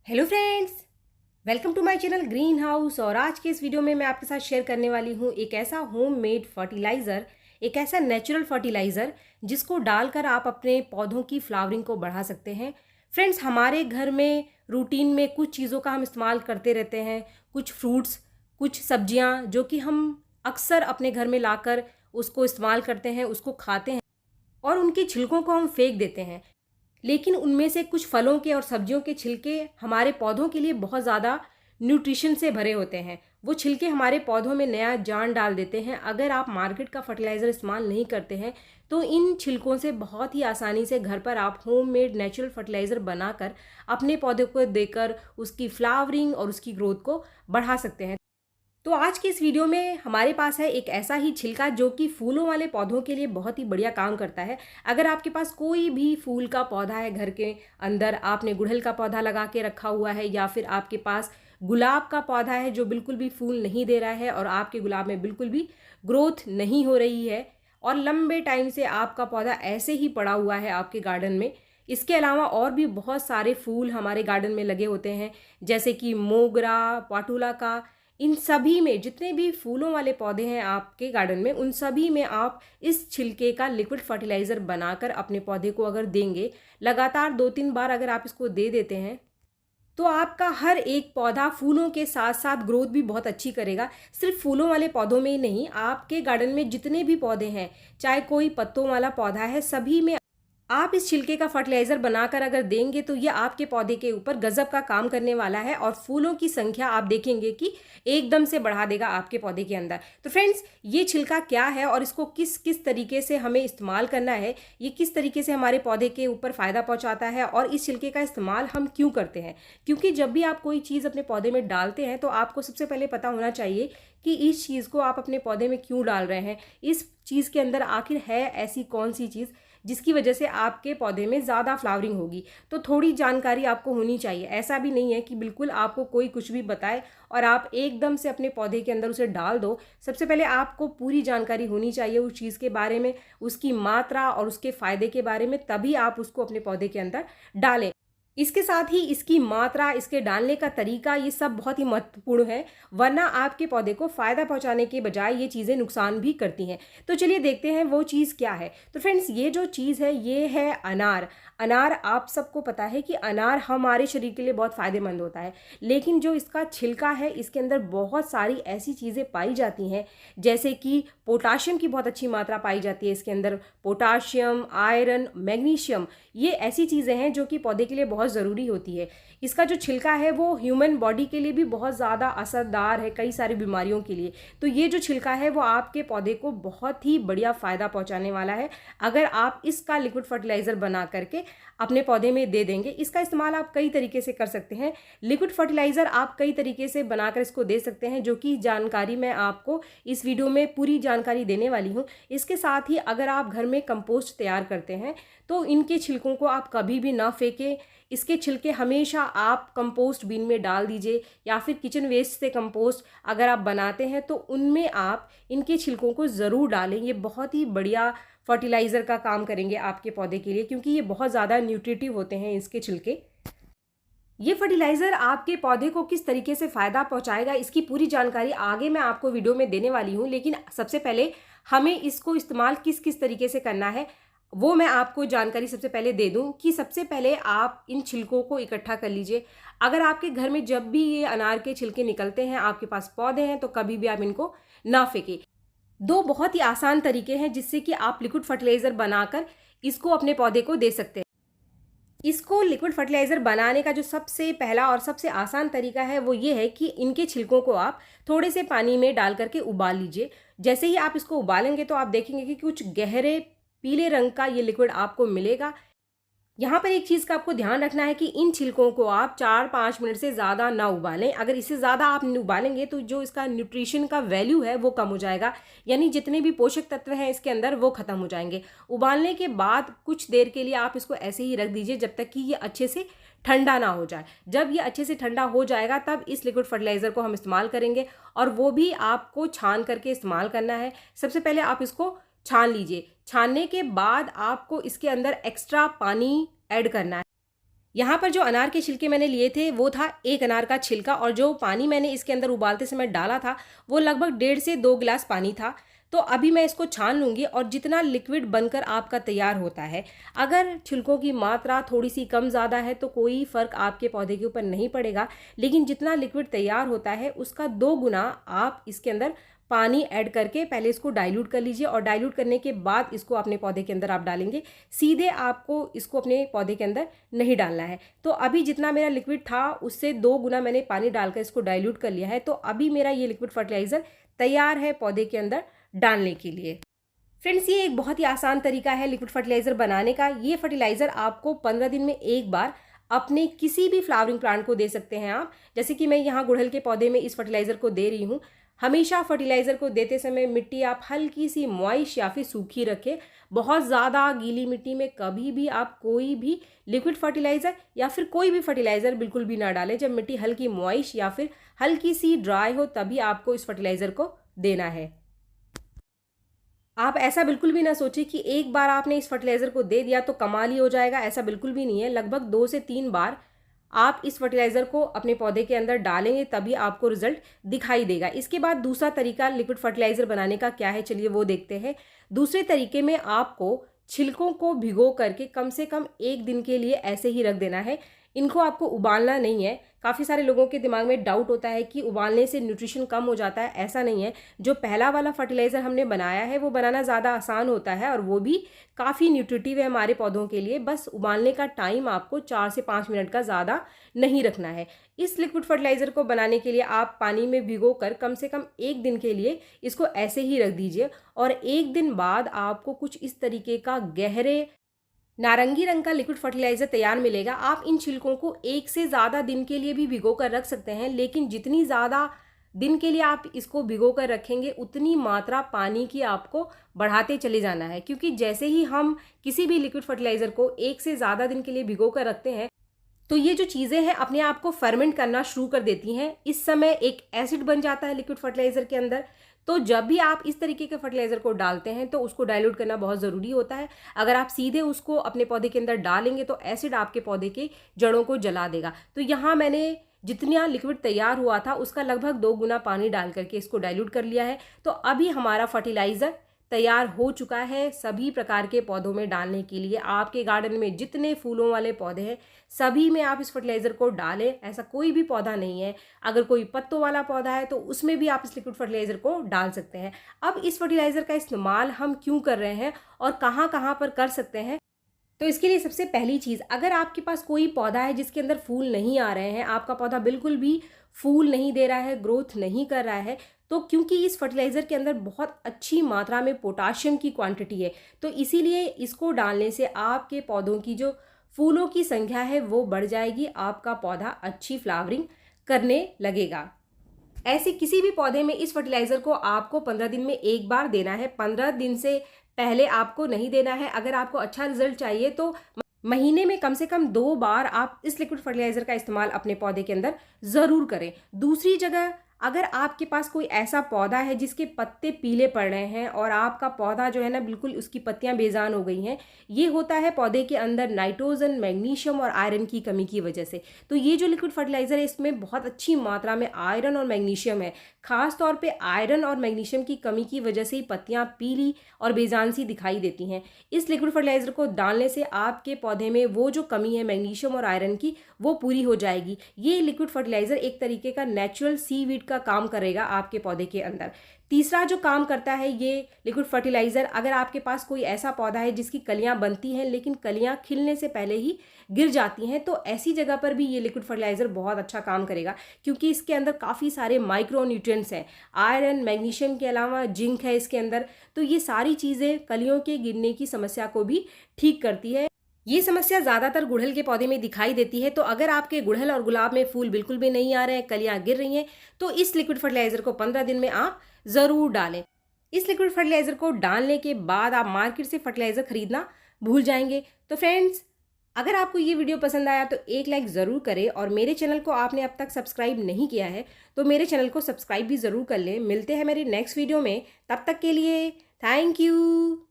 Hello friends, welcome to my channel green house. और आज के इस वीडियो में मैं आपके साथ शेयर करने वाली हूँ एक ऐसा होममेड फर्टिलाइज़र, एक ऐसा नेचुरल फर्टिलाइज़र जिसको डालकर आप अपने पौधों की फ्लावरिंग को बढ़ा सकते हैं। फ्रेंड्स, हमारे घर में रूटीन में कुछ चीज़ों का हम इस्तेमाल करते रहते हैं, कुछ फ्रूट्स, कुछ सब्जियाँ जो कि हम अक्सर अपने घर में लाकर उसको इस्तेमाल करते हैं, उसको खाते हैं और उनके छिलकों को हम फेंक देते हैं। लेकिन उनमें से कुछ फलों के और सब्जियों के छिलके हमारे पौधों के लिए बहुत ज़्यादा न्यूट्रिशन से भरे होते हैं। वो छिलके हमारे पौधों में नया जान डाल देते हैं। अगर आप मार्केट का फर्टिलाइज़र इस्तेमाल नहीं करते हैं तो इन छिलकों से बहुत ही आसानी से घर पर आप होममेड नेचुरल फर्टिलाइज़र बनाकर अपने पौधे को देकर उसकी फ्लावरिंग और उसकी ग्रोथ को बढ़ा सकते हैं। तो आज की इस वीडियो में हमारे पास है एक ऐसा ही छिलका जो कि फूलों वाले पौधों के लिए बहुत ही बढ़िया काम करता है। अगर आपके पास कोई भी फूल का पौधा है घर के अंदर, आपने गुड़हल का पौधा लगा के रखा हुआ है या फिर आपके पास गुलाब का पौधा है जो बिल्कुल भी फूल नहीं दे रहा है और आपके गुलाब में बिल्कुल भी ग्रोथ नहीं हो रही है और लंबे टाइम से आपका पौधा ऐसे ही पड़ा हुआ है आपके गार्डन में। इसके अलावा और भी बहुत सारे फूल हमारे गार्डन में लगे होते हैं, जैसे कि मोगरा, पाटुला का। इन सभी में जितने भी फूलों वाले पौधे हैं आपके गार्डन में, उन सभी में आप इस छिलके का लिक्विड फर्टिलाइज़र बनाकर अपने पौधे को अगर देंगे, लगातार 2-3 बार अगर आप इसको दे देते हैं तो आपका हर एक पौधा फूलों के साथ साथ ग्रोथ भी बहुत अच्छी करेगा। सिर्फ फूलों वाले पौधों में ही नहीं, आपके गार्डन में जितने भी पौधे हैं, चाहे कोई पत्तों वाला पौधा है, सभी में आप इस छिलके का फर्टिलाइज़र बनाकर अगर देंगे तो ये आपके पौधे के ऊपर गजब का काम करने वाला है और फूलों की संख्या आप देखेंगे कि एकदम से बढ़ा देगा आपके पौधे के अंदर। तो फ्रेंड्स, ये छिलका क्या है और इसको किस किस तरीके से हमें इस्तेमाल करना है, ये किस तरीके से हमारे पौधे के ऊपर फ़ायदा पहुंचाता है और इस छिलके का इस्तेमाल हम क्यों करते हैं। क्योंकि जब भी आप कोई चीज़ अपने पौधे में डालते हैं तो आपको सबसे पहले पता होना चाहिए कि इस चीज़ को आप अपने पौधे में क्यों डाल रहे हैं, इस चीज़ के अंदर आखिर है ऐसी कौन सी चीज़ जिसकी वजह से आपके पौधे में ज़्यादा फ्लावरिंग होगी। तो थोड़ी जानकारी आपको होनी चाहिए। ऐसा भी नहीं है कि बिल्कुल आपको कोई कुछ भी बताए और आप एकदम से अपने पौधे के अंदर उसे डाल दो। सबसे पहले आपको पूरी जानकारी होनी चाहिए उस चीज़ के बारे में, उसकी मात्रा और उसके फ़ायदे के बारे में, तभी आप उसको अपने पौधे के अंदर डालें। इसके साथ ही इसकी मात्रा, इसके डालने का तरीका, ये सब बहुत ही महत्वपूर्ण है, वरना आपके पौधे को फ़ायदा पहुंचाने के बजाय ये चीज़ें नुकसान भी करती हैं। तो चलिए देखते हैं वो चीज़ क्या है। तो फ्रेंड्स, ये जो चीज़ है ये है अनार। अनार, आप सबको पता है कि अनार हमारे शरीर के लिए बहुत फ़ायदेमंद होता है, लेकिन जो इसका छिलका है इसके अंदर बहुत सारी ऐसी चीज़ें पाई जाती हैं, जैसे कि पोटाशियम की बहुत अच्छी मात्रा पाई जाती है इसके अंदर। पोटाशियम, आयरन, मैग्नीशियम, ये ऐसी चीज़ें हैं जो कि पौधे के लिए बहुत ज़रूरी होती है। इसका जो छिलका है वो ह्यूमन बॉडी के लिए भी बहुत ज़्यादा असरदार है कई सारी बीमारियों के लिए। तो ये जो छिलका है वो आपके पौधे को बहुत ही बढ़िया फ़ायदा पहुंचाने वाला है अगर आप इसका लिक्विड फर्टिलाइज़र बना करके अपने पौधे में दे देंगे। इसका इस्तेमाल आप कई तरीके से कर सकते हैं। लिक्विड फर्टिलाइज़र आप कई तरीके से बनाकर इसको दे सकते हैं, जो कि जानकारी मैं आपको इस वीडियो में पूरी जानकारी देने वाली हूँ। इसके साथ ही अगर आप घर में कंपोस्ट तैयार करते हैं तो इनके छिलकों को आप कभी भी ना फेंकें। इसके छिलके हमेशा आप कंपोस्ट बिन में डाल दीजिए या फिर किचन वेस्ट से कंपोस्ट अगर आप बनाते हैं तो उनमें आप इनके छिलकों को ज़रूर डालें। ये बहुत ही बढ़िया फर्टिलाइज़र का काम करेंगे आपके पौधे के लिए, क्योंकि ये बहुत ज़्यादा न्यूट्रिटिव होते हैं इसके छिलके। ये फर्टिलाइज़र आपके पौधे को किस तरीके से फ़ायदा पहुंचाएगा, इसकी पूरी जानकारी आगे मैं आपको वीडियो में देने वाली हूँ। लेकिन सबसे पहले हमें इसको इस्तेमाल किस किस तरीके से करना है वो मैं आपको जानकारी सबसे पहले दे दूं कि सबसे पहले आप इन छिलकों को इकट्ठा कर लीजिए। अगर आपके घर में जब भी ये अनार के छिलके निकलते हैं, आपके पास पौधे हैं, तो कभी भी आप इनको ना फेंकें। दो बहुत ही आसान तरीके हैं जिससे कि आप लिक्विड फर्टिलाइज़र बनाकर इसको अपने पौधे को दे सकते हैं। इसको लिक्विड फर्टिलाइज़र बनाने का जो सबसे पहला और सबसे आसान तरीका है वो ये है कि इनके छिलकों को आप थोड़े से पानी में डाल करके उबाल लीजिए। जैसे ही आप इसको उबालेंगे तो आप देखेंगे कि कुछ गहरे पीले रंग का ये लिक्विड आपको मिलेगा। यहाँ पर एक चीज़ का आपको ध्यान रखना है कि इन छिलकों को आप 4-5 मिनट से ज़्यादा ना उबालें। अगर इससे ज़्यादा आप उबालेंगे तो जो इसका न्यूट्रिशन का वैल्यू है वो कम हो जाएगा, यानी जितने भी पोषक तत्व हैं इसके अंदर वो ख़त्म हो जाएंगे। उबालने के बाद कुछ देर के लिए आप इसको ऐसे ही रख दीजिए जब तक कि ये अच्छे से ठंडा ना हो जाए। जब ये अच्छे से ठंडा हो जाएगा तब इस लिक्विड फर्टिलाइज़र को हम इस्तेमाल करेंगे, और वो भी आपको छान करके इस्तेमाल करना है। सबसे पहले आप इसको छान लीजिए। छानने के बाद आपको इसके अंदर एक्स्ट्रा पानी ऐड करना है। यहाँ पर जो अनार के छिलके मैंने लिए थे वो था एक अनार का छिलका, और जो पानी मैंने इसके अंदर उबालते समय डाला था वो लगभग 1.5 से 2 गिलास पानी था। तो अभी मैं इसको छान लूँगी और जितना लिक्विड बनकर आपका तैयार होता है, अगर छिलकों की मात्रा थोड़ी सी कम ज़्यादा है तो कोई फ़र्क आपके पौधे के ऊपर नहीं पड़ेगा, लेकिन जितना लिक्विड तैयार होता है उसका 2 गुना आप इसके अंदर पानी ऐड करके पहले इसको डाइल्यूट कर लीजिए, और डाइल्यूट करने के बाद इसको अपने पौधे के अंदर आप डालेंगे। सीधे आपको इसको अपने पौधे के अंदर नहीं डालना है। तो अभी जितना मेरा लिक्विड था उससे 2 गुना मैंने पानी डालकर इसको डाइल्यूट कर लिया है। तो अभी मेरा ये लिक्विड फर्टिलाइज़र तैयार है पौधे के अंदर डालने के लिए। फ्रेंड्स, ये एक बहुत ही आसान तरीका है लिक्विड फर्टिलाइज़र बनाने का। ये फर्टिलाइज़र आपको 15 दिन में एक बार अपने किसी भी फ्लावरिंग प्लांट को दे सकते हैं आप। जैसे कि मैं यहाँ गुड़हल के पौधे में इस फर्टिलाइज़र को दे रही हूँ। हमेशा फर्टिलाइज़र को देते समय मिट्टी आप हल्की सी मॉइस्ट या फिर सूखी रखें। बहुत ज़्यादा गीली मिट्टी में कभी भी आप कोई भी लिक्विड फर्टिलाइज़र या फिर कोई भी फर्टिलाइज़र बिल्कुल भी ना डालें। जब मिट्टी हल्की मॉइस्ट या फिर हल्की सी ड्राई हो तभी आपको इस फर्टिलाइज़र को देना है। आप ऐसा बिल्कुल भी ना सोचें कि एक बार आपने इस फर्टिलाइज़र को दे दिया तो कमाल ही हो जाएगा, ऐसा बिल्कुल भी नहीं है। लगभग 2 से 3 बार आप इस फर्टिलाइज़र को अपने पौधे के अंदर डालेंगे तभी आपको रिजल्ट दिखाई देगा। इसके बाद दूसरा तरीका लिक्विड फर्टिलाइज़र बनाने का क्या है, चलिए वो देखते हैं। दूसरे तरीके में आपको छिलकों को भिगो करके कम से कम 1 दिन के लिए ऐसे ही रख देना है। इनको आपको उबालना नहीं है। काफ़ी सारे लोगों के दिमाग में डाउट होता है कि उबालने से न्यूट्रिशन कम हो जाता है, ऐसा नहीं है। जो पहला वाला फर्टिलाइज़र हमने बनाया है वो बनाना ज़्यादा आसान होता है और वो भी काफ़ी न्यूट्रिटिव है हमारे पौधों के लिए। बस उबालने का टाइम आपको 4 से 5 मिनट का ज़्यादा नहीं रखना है। इस लिक्विड फर्टिलाइज़र को बनाने के लिए आप पानी में भिगो कर कम से कम 1 दिन के लिए इसको ऐसे ही रख दीजिए, और 1 दिन बाद आपको कुछ इस तरीके का गहरे नारंगी रंग का लिक्विड फर्टिलाइज़र तैयार मिलेगा। आप इन छिलकों को 1 से ज़्यादा दिन के लिए भी भिगो कर रख सकते हैं, लेकिन जितनी ज़्यादा दिन के लिए आप इसको भिगो कर रखेंगे उतनी मात्रा पानी की आपको बढ़ाते चले जाना है, क्योंकि जैसे ही हम किसी भी लिक्विड फर्टिलाइज़र को 1 से ज़्यादा दिन के लिए भिगो कर रखते हैं तो ये जो चीज़ें हैं अपने आप को फर्मेंट करना शुरू कर देती हैं। इस समय एक एसिड बन जाता है लिक्विड फर्टिलाइज़र के अंदर। तो जब भी आप इस तरीके के फर्टिलाइज़र को डालते हैं तो उसको डाइल्यूट करना बहुत ज़रूरी होता है। अगर आप सीधे उसको अपने पौधे के अंदर डालेंगे तो एसिड आपके पौधे के जड़ों को जला देगा। तो यहाँ मैंने जितना लिक्विड तैयार हुआ था उसका लगभग 2 गुना पानी डाल करके इसको डाइल्यूट कर लिया है। तो अभी हमारा फर्टिलाइज़र तैयार हो चुका है सभी प्रकार के पौधों में डालने के लिए। आपके गार्डन में जितने फूलों वाले पौधे हैं सभी में आप इस फर्टिलाइज़र को डालें। ऐसा कोई भी पौधा नहीं है, अगर कोई पत्तों वाला पौधा है तो उसमें भी आप इस लिक्विड फर्टिलाइज़र को डाल सकते हैं। अब इस फर्टिलाइज़र का इस्तेमाल हम क्यों कर रहे हैं और कहाँ कहाँ पर कर सकते हैं, तो इसके लिए सबसे पहली चीज़, अगर आपके पास कोई पौधा है जिसके अंदर फूल नहीं आ रहे हैं, आपका पौधा बिल्कुल भी फूल नहीं दे रहा है, ग्रोथ नहीं कर रहा है, तो क्योंकि इस फर्टिलाइज़र के अंदर बहुत अच्छी मात्रा में पोटाशियम की क्वांटिटी है, तो इसीलिए इसको डालने से आपके पौधों की जो फूलों की संख्या है वो बढ़ जाएगी, आपका पौधा अच्छी फ्लावरिंग करने लगेगा। ऐसे किसी भी पौधे में इस फर्टिलाइज़र को आपको 15 दिन में एक बार देना है। 15 दिन से पहले आपको नहीं देना है। अगर आपको अच्छा रिजल्ट चाहिए तो महीने में कम से कम 2 बार आप इस लिक्विड फर्टिलाइज़र का इस्तेमाल अपने पौधे के अंदर ज़रूर करें। दूसरी जगह, अगर आपके पास कोई ऐसा पौधा है जिसके पत्ते पीले पड़ रहे हैं और आपका पौधा जो है ना बिल्कुल उसकी पत्तियां बेजान हो गई हैं, ये होता है पौधे के अंदर नाइट्रोजन, मैग्नीशियम और आयरन की कमी की वजह से। तो ये जो लिक्विड फर्टिलाइज़र है इसमें बहुत अच्छी मात्रा में आयरन और मैग्नीशियम है। खास तौर पे आयरन और मैग्नीशियम की कमी की वजह से ही पत्तियां पीली और बेजान सी दिखाई देती हैं। इस लिक्विड फर्टिलाइज़र को डालने से आपके पौधे में वो जो कमी है मैग्नीशियम और आयरन की वो पूरी हो जाएगी। ये लिक्विड फर्टिलाइज़र एक तरीके का नेचुरल सीवीड का काम करेगा आपके पौधे के अंदर। तीसरा जो काम करता है ये लिक्विड फर्टिलाइज़र, अगर आपके पास कोई ऐसा पौधा है जिसकी कलियां बनती हैं लेकिन कलियां खिलने से पहले ही गिर जाती हैं, तो ऐसी जगह पर भी ये लिक्विड फर्टिलाइज़र बहुत अच्छा काम करेगा, क्योंकि इसके अंदर काफ़ी सारे माइक्रो न्यूट्रिएंट्स हैं। आयरन, मैग्नीशियम के अलावा जिंक है इसके अंदर। तो ये सारी चीज़ें कलियों के गिरने की समस्या को भी ठीक करती है। ये समस्या ज़्यादातर गुड़हल के पौधे में दिखाई देती है। तो अगर आपके गुड़हल और गुलाब में फूल बिल्कुल भी नहीं आ रहे हैं, कलियां गिर रही हैं, तो इस लिक्विड फर्टिलाइज़र को 15 दिन में आप ज़रूर डालें। इस लिक्विड फर्टिलाइज़र को डालने के बाद आप मार्केट से फर्टिलाइज़र खरीदना भूल जाएंगे। तो फ्रेंड्स, अगर आपको ये वीडियो पसंद आया तो एक लाइक ज़रूर करें, और मेरे चैनल को आपने अब तक सब्सक्राइब नहीं किया है तो मेरे चैनल को सब्सक्राइब भी ज़रूर कर लें। मिलते हैं मेरे नेक्स्ट वीडियो में, तब तक के लिए थैंक यू।